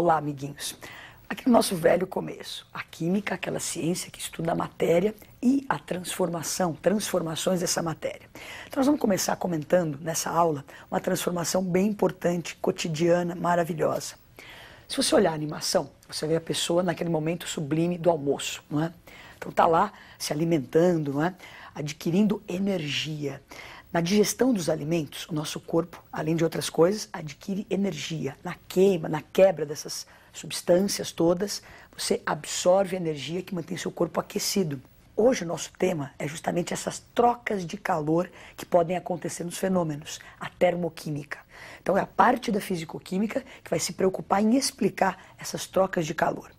Olá, amiguinhos. Aqui no nosso velho começo, a química, aquela ciência que estuda a matéria e a transformações dessa matéria. Então nós vamos começar comentando nessa aula uma transformação bem importante, cotidiana, maravilhosa. Se você olhar a animação, você vê a pessoa naquele momento sublime do almoço, não é? Então está lá se alimentando, não é? Adquirindo energia. Na digestão dos alimentos, o nosso corpo, além de outras coisas, adquire energia. Na queima, na quebra dessas substâncias todas, você absorve energia que mantém seu corpo aquecido. Hoje o nosso tema é justamente essas trocas de calor que podem acontecer nos fenômenos, a termoquímica. Então é a parte da fisicoquímica que vai se preocupar em explicar essas trocas de calor.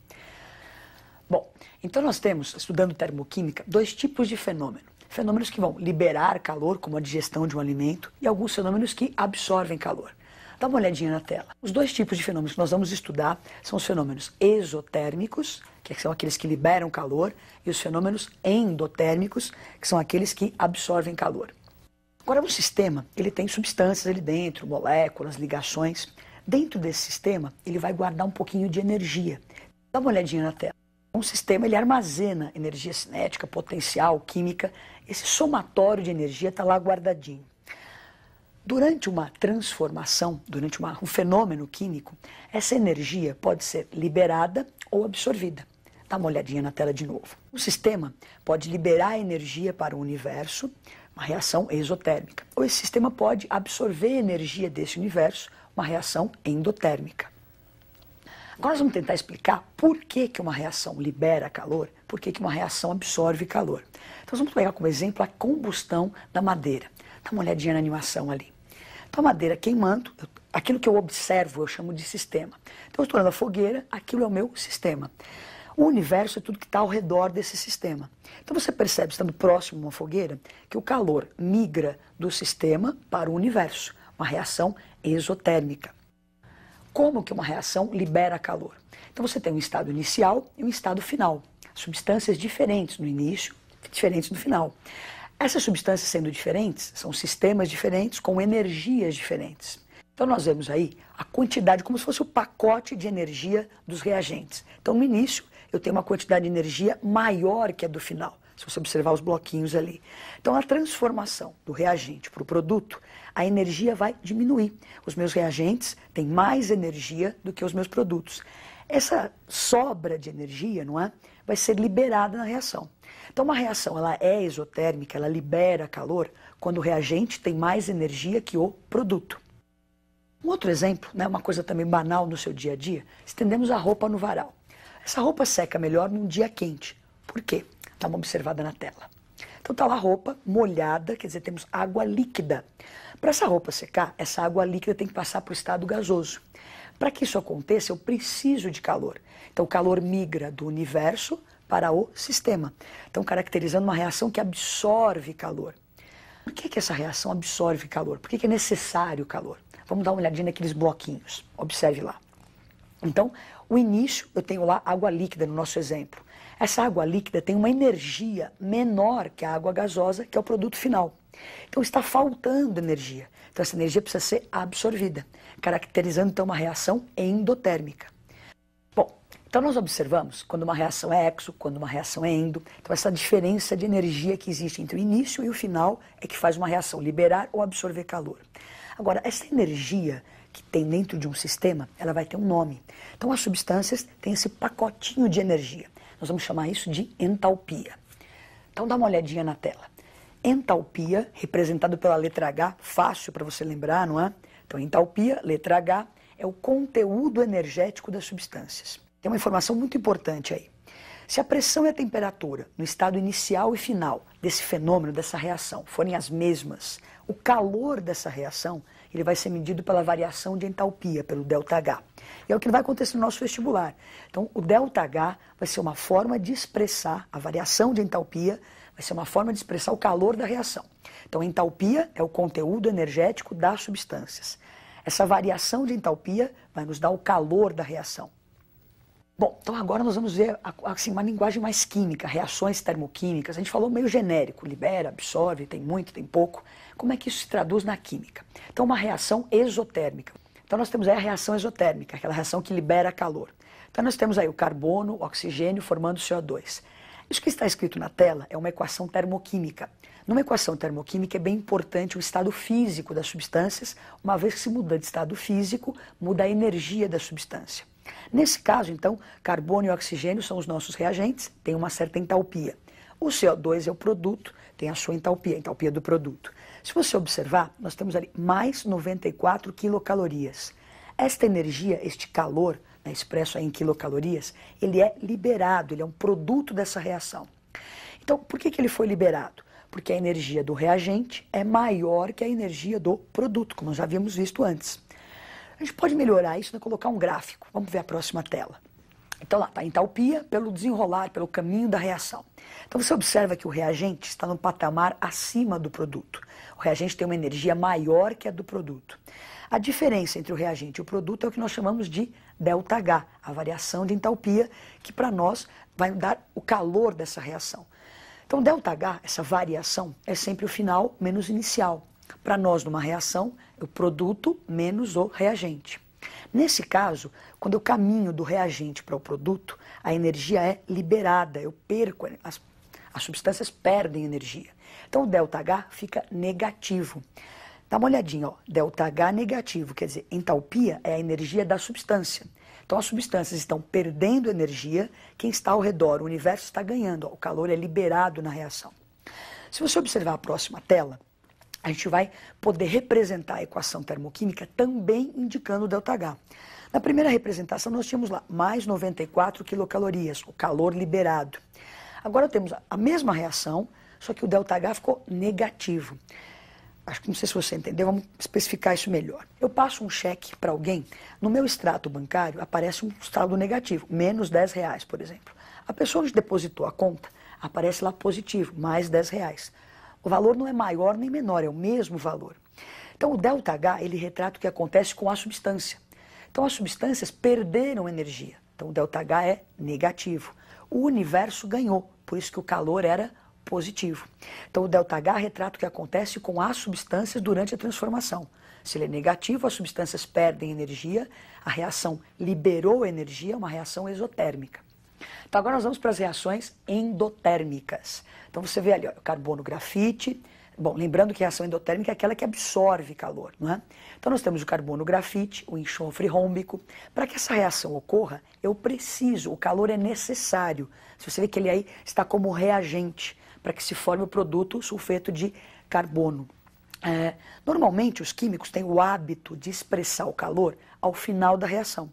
Bom, então nós temos, estudando termoquímica, dois tipos de fenômeno. Fenômenos que vão liberar calor, como a digestão de um alimento, e alguns fenômenos que absorvem calor. Dá uma olhadinha na tela. Os dois tipos de fenômenos que nós vamos estudar são os fenômenos exotérmicos, que são aqueles que liberam calor, e os fenômenos endotérmicos, que são aqueles que absorvem calor. Agora, um sistema, ele tem substâncias ali dentro, moléculas, ligações. Dentro desse sistema, ele vai guardar um pouquinho de energia. Dá uma olhadinha na tela. Um sistema, ele armazena energia cinética, potencial, química. Esse somatório de energia está lá guardadinho. Durante uma transformação, durante um fenômeno químico, essa energia pode ser liberada ou absorvida. Dá uma olhadinha na tela de novo. O sistema pode liberar energia para o universo, uma reação exotérmica. Ou esse sistema pode absorver energia desse universo, uma reação endotérmica. Agora nós vamos tentar explicar por que uma reação libera calor, por que uma reação absorve calor. Então nós vamos pegar como exemplo a combustão da madeira. Dá uma olhadinha na animação ali. Então a madeira queimando, aquilo que eu observo eu chamo de sistema. Então eu estou olhando a fogueira, aquilo é o meu sistema. O universo é tudo que está ao redor desse sistema. Então você percebe, estando próximo a uma fogueira, que o calor migra do sistema para o universo, uma reação exotérmica. Como que uma reação libera calor? Então você tem um estado inicial e um estado final. Substâncias diferentes no início, diferentes no final. Essas substâncias sendo diferentes, são sistemas diferentes com energias diferentes. Então nós vemos aí a quantidade, como se fosse o pacote de energia dos reagentes. Então no início eu tenho uma quantidade de energia maior que a do final, se você observar os bloquinhos ali. Então a transformação do reagente para o produto, a energia vai diminuir. Os meus reagentes têm mais energia do que os meus produtos. Essa sobra de energia, não é, vai ser liberada na reação. Então uma reação ela é exotérmica, ela libera calor quando o reagente tem mais energia que o produto. Um outro exemplo, né, uma coisa também banal no seu dia a dia, estendemos a roupa no varal. Essa roupa seca melhor num dia quente. Por quê? Dá uma observada na tela. Então está lá a roupa molhada, quer dizer, temos água líquida. Para essa roupa secar, essa água líquida tem que passar para o estado gasoso. Para que isso aconteça, eu preciso de calor. Então o calor migra do universo para o sistema. Então caracterizando uma reação que absorve calor. Por que essa reação absorve calor? Por que é necessário calor? Vamos dar uma olhadinha naqueles bloquinhos. Observe lá. Então, o início, eu tenho lá água líquida no nosso exemplo. Essa água líquida tem uma energia menor que a água gasosa, que é o produto final. Então está faltando energia. Então essa energia precisa ser absorvida, caracterizando então uma reação endotérmica. Bom, então nós observamos quando uma reação é exo, quando uma reação é endo. Então essa diferença de energia que existe entre o início e o final é que faz uma reação liberar ou absorver calor. Agora, essa energia que tem dentro de um sistema, ela vai ter um nome. Então as substâncias têm esse pacotinho de energia. Nós vamos chamar isso de entalpia. Então dá uma olhadinha na tela. Entalpia, representado pela letra H, fácil para você lembrar, não é? Então entalpia, letra H, é o conteúdo energético das substâncias. Tem uma informação muito importante aí. Se a pressão e a temperatura no estado inicial e final desse fenômeno, dessa reação, forem as mesmas, o calor dessa reação ele vai ser medido pela variação de entalpia, pelo ΔH. E é o que vai acontecer no nosso vestibular. Então, o ΔH vai ser uma forma de expressar a variação de entalpia, vai ser uma forma de expressar o calor da reação. Então, entalpia é o conteúdo energético das substâncias. Essa variação de entalpia vai nos dar o calor da reação. Bom, então agora nós vamos ver assim, uma linguagem mais química, reações termoquímicas. A gente falou meio genérico, libera, absorve, tem muito, tem pouco. Como é que isso se traduz na química? Então uma reação exotérmica. Então nós temos aí a reação exotérmica, aquela reação que libera calor. Então nós temos aí o carbono, o oxigênio formando CO2. Isso que está escrito na tela é uma equação termoquímica. Numa equação termoquímica é bem importante o estado físico das substâncias, uma vez que se muda de estado físico, muda a energia da substância. Nesse caso, então, carbono e oxigênio são os nossos reagentes, tem uma certa entalpia. O CO2 é o produto, tem a sua entalpia, a entalpia do produto. Se você observar, nós temos ali mais 94 quilocalorias. Esta energia, este calor, expresso aí em quilocalorias, ele é liberado, ele é um produto dessa reação. Então, por que ele foi liberado? Porque a energia do reagente é maior que a energia do produto, como nós já havíamos visto antes. A gente pode melhorar isso, colocar um gráfico. Vamos ver a próxima tela. Então lá está a entalpia pelo desenrolar, pelo caminho da reação. Então você observa que o reagente está no patamar acima do produto. O reagente tem uma energia maior que a do produto. A diferença entre o reagente e o produto é o que nós chamamos de ΔH, a variação de entalpia, que para nós vai dar o calor dessa reação. Então ΔH, essa variação, é sempre o final menos o inicial. Para nós, numa reação, é o produto menos o reagente. Nesse caso, quando eu caminho do reagente para o produto, a energia é liberada, eu perco, as substâncias perdem energia. Então o ΔH fica negativo. Dá uma olhadinha, ó, ΔH negativo, quer dizer, entalpia é a energia da substância. Então as substâncias estão perdendo energia, quem está ao redor, o universo está ganhando, ó, o calor é liberado na reação. Se você observar a próxima tela, a gente vai poder representar a equação termoquímica também indicando o ΔH. Na primeira representação nós tínhamos lá mais 94 quilocalorias, o calor liberado. Agora temos a mesma reação, só que o ΔH ficou negativo. Acho que não sei se você entendeu, vamos especificar isso melhor. Eu passo um cheque para alguém, no meu extrato bancário aparece um saldo negativo, menos R$10, por exemplo. A pessoa que depositou a conta, aparece lá positivo, mais R$10. O valor não é maior nem menor, é o mesmo valor. Então o ΔH, ele retrata o que acontece com a substância. Então as substâncias perderam energia, então o ΔH é negativo. O universo ganhou, por isso que o calor era positivo. Então o ΔH retrata o que acontece com as substâncias durante a transformação. Se ele é negativo, as substâncias perdem energia, a reação liberou energia, uma reação exotérmica. Então agora nós vamos para as reações endotérmicas. Então você vê ali, ó, o carbono grafite. Bom, lembrando que a reação endotérmica é aquela que absorve calor, não é? Então nós temos o carbono grafite, o enxofre rômbico. Para que essa reação ocorra, eu preciso, o calor é necessário. Se você vê que ele aí está como reagente, para que se forme o produto sulfeto de carbono. Normalmente os químicos têm o hábito de expressar o calor ao final da reação.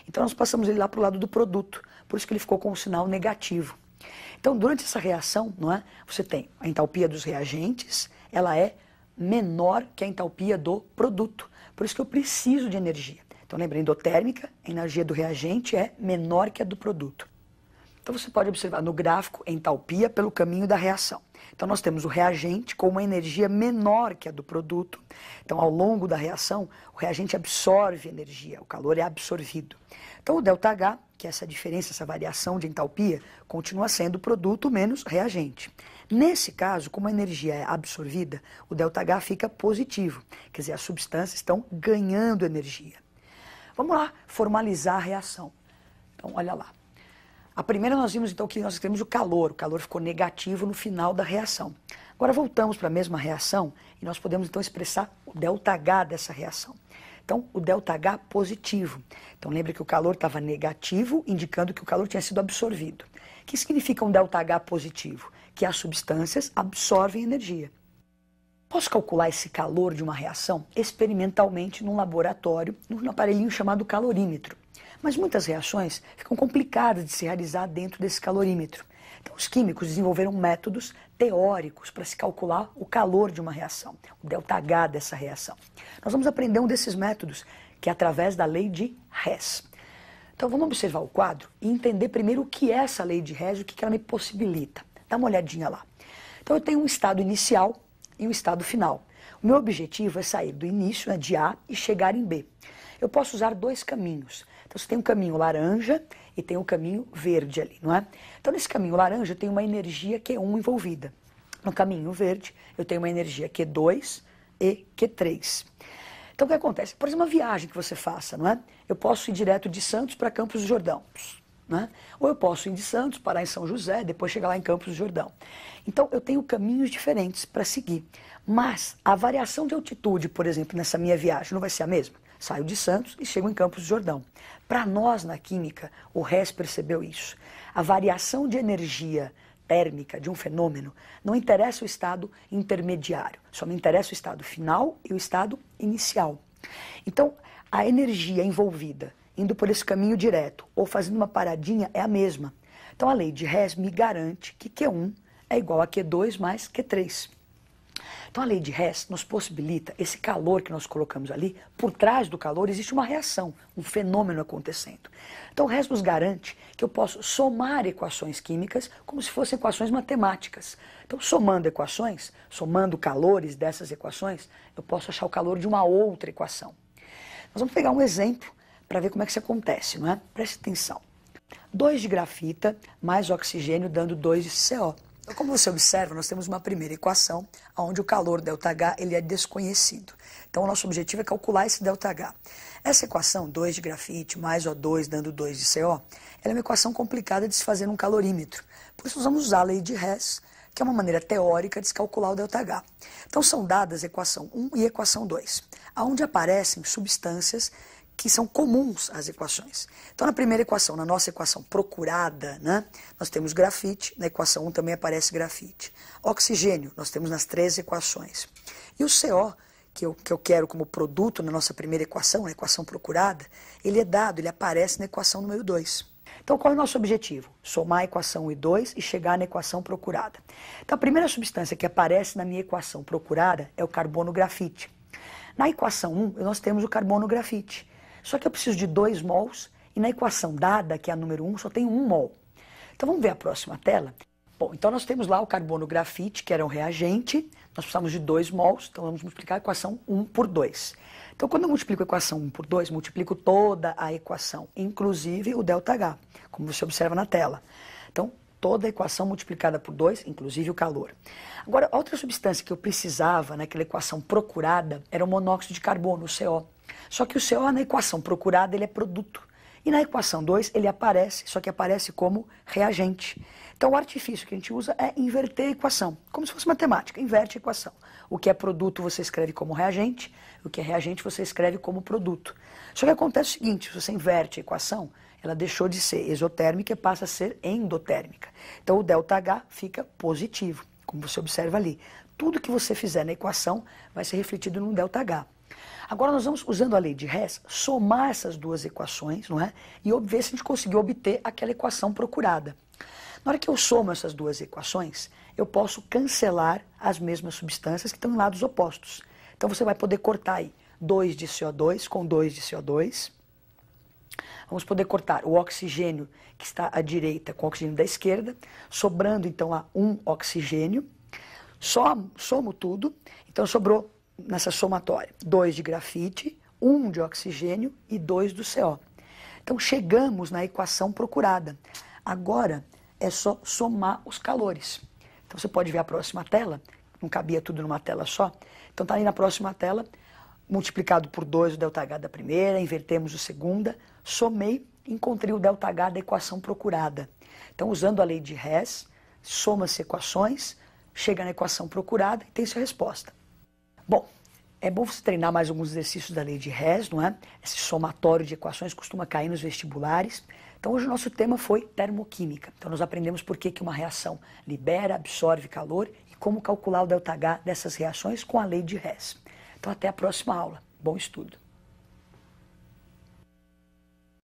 Então nós passamos ele lá para o lado do produto, por isso que ele ficou com um sinal negativo. Então durante essa reação, não é, você tem a entalpia dos reagentes, ela é menor que a entalpia do produto, por isso que eu preciso de energia. Então lembra, endotérmica, a energia do reagente é menor que a do produto. Então você pode observar no gráfico entalpia pelo caminho da reação. Então nós temos o reagente com uma energia menor que a do produto. Então ao longo da reação, o reagente absorve energia, o calor é absorvido. Então o ΔH, que é essa diferença, essa variação de entalpia, continua sendo produto menos reagente. Nesse caso, como a energia é absorvida, o ΔH fica positivo, quer dizer, as substâncias estão ganhando energia. Vamos lá formalizar a reação. Então olha lá. A primeira nós vimos então que nós temos o calor ficou negativo no final da reação. Agora voltamos para a mesma reação e nós podemos então expressar o ΔH dessa reação. Então o ΔH positivo. Então lembre que o calor estava negativo, indicando que o calor tinha sido absorvido. O que significa um ΔH positivo? Que as substâncias absorvem energia. Posso calcular esse calor de uma reação experimentalmente num laboratório, num aparelhinho chamado calorímetro. Mas muitas reações ficam complicadas de se realizar dentro desse calorímetro. Então os químicos desenvolveram métodos teóricos para se calcular o calor de uma reação, o ΔH dessa reação. Nós vamos aprender um desses métodos, que é através da lei de Hess. Então vamos observar o quadro e entender primeiro o que é essa lei de Hess e o que ela me possibilita. Dá uma olhadinha lá. Então eu tenho um estado inicial e um estado final. O meu objetivo é sair do início, né, de A, e chegar em B. Eu posso usar dois caminhos. Então você tem um caminho laranja e tem um caminho verde ali, não é? Então nesse caminho laranja tem uma energia Q1 envolvida. No caminho verde eu tenho uma energia Q2 e Q3. Então o que acontece? Por exemplo, uma viagem que você faça, não é? Eu posso ir direto de Santos para Campos do Jordão, né? Ou eu posso ir de Santos, parar em São José, depois chegar lá em Campos do Jordão. Então eu tenho caminhos diferentes para seguir, mas a variação de altitude, por exemplo, nessa minha viagem não vai ser a mesma? Saio de Santos e chego em Campos do Jordão. Para nós na química, o Hess percebeu isso. A variação de energia térmica de um fenômeno não interessa o estado intermediário, só me interessa o estado final e o estado inicial. Então, a energia envolvida indo por esse caminho direto ou fazendo uma paradinha é a mesma. Então, a lei de Hess me garante que Q1 é igual a Q2 mais Q3. Então, a lei de Hess nos possibilita esse calor que nós colocamos ali, por trás do calor existe uma reação, um fenômeno acontecendo. Então, o Hess nos garante que eu posso somar equações químicas como se fossem equações matemáticas. Então, somando equações, somando calores dessas equações, eu posso achar o calor de uma outra equação. Nós vamos pegar um exemplo para ver como é que isso acontece, não é? Preste atenção. 2 de grafita mais oxigênio dando 2 de CO. Então, como você observa, nós temos uma primeira equação onde o calor ΔH ele é desconhecido. Então, o nosso objetivo é calcular esse ΔH. Essa equação, 2 de grafite mais O2 dando 2 de CO, ela é uma equação complicada de se fazer num calorímetro. Por isso, nós vamos usar a lei de Hess, que é uma maneira teórica de se calcular o ΔH. Então, são dadas a equação 1 e a equação 2, onde aparecem substâncias que são comuns às equações. Então, na primeira equação, na nossa equação procurada, né, nós temos grafite, na equação 1 também aparece grafite. Oxigênio, nós temos nas 3 equações. E o CO, que eu quero como produto na nossa primeira equação, na equação procurada, ele é dado, ele aparece na equação número 2. Então, qual é o nosso objetivo? Somar a equação 1 e 2 e chegar na equação procurada. Então, a primeira substância que aparece na minha equação procurada é o carbono grafite. Na equação 1, nós temos o carbono grafite. Só que eu preciso de 2 mols e na equação dada, que é a número 1, só tem 1 mol. Então vamos ver a próxima tela. Bom, então nós temos lá o carbono grafite, que era um reagente, nós precisamos de 2 mols, então vamos multiplicar a equação 1 por 2. Então quando eu multiplico a equação 1 por 2, multiplico toda a equação, inclusive o ΔH, como você observa na tela. Então toda a equação multiplicada por 2, inclusive o calor. Agora, outra substância que eu precisava naquela equação procurada era o monóxido de carbono, o CO. Só que o CO na equação procurada ele é produto. E na equação 2 ele aparece, só que aparece como reagente. Então o artifício que a gente usa é inverter a equação, como se fosse matemática, inverte a equação. O que é produto você escreve como reagente, o que é reagente você escreve como produto. Só que acontece o seguinte, se você inverte a equação, ela deixou de ser exotérmica e passa a ser endotérmica. Então o ΔH fica positivo, como você observa ali. Tudo que você fizer na equação vai ser refletido no ΔH. Agora nós vamos, usando a lei de Hess, somar essas duas equações, não é? E ver se a gente conseguiu obter aquela equação procurada. Na hora que eu somo essas duas equações, eu posso cancelar as mesmas substâncias que estão em lados opostos. Então você vai poder cortar aí 2 de CO2 com 2 de CO2. Vamos poder cortar o oxigênio que está à direita com o oxigênio da esquerda, sobrando então lá 1 oxigênio. Somo tudo, então sobrou nessa somatória 2 de grafite, 1 de oxigênio e 2 do CO. Então chegamos na equação procurada. Agora é só somar os calores. Então você pode ver a próxima tela, não cabia tudo numa tela só. Então está aí na próxima tela, multiplicado por 2 o ΔH da primeira, invertemos o segunda, somei, encontrei o ΔH da equação procurada. Então usando a lei de Hess, soma-se equações, chega na equação procurada e tem sua resposta. Bom, é bom você treinar mais alguns exercícios da lei de Hess, não é? Esse somatório de equações costuma cair nos vestibulares. Então hoje o nosso tema foi termoquímica. Então nós aprendemos por que uma reação libera, absorve calor e como calcular o ΔH dessas reações com a lei de Hess. Então até a próxima aula. Bom estudo!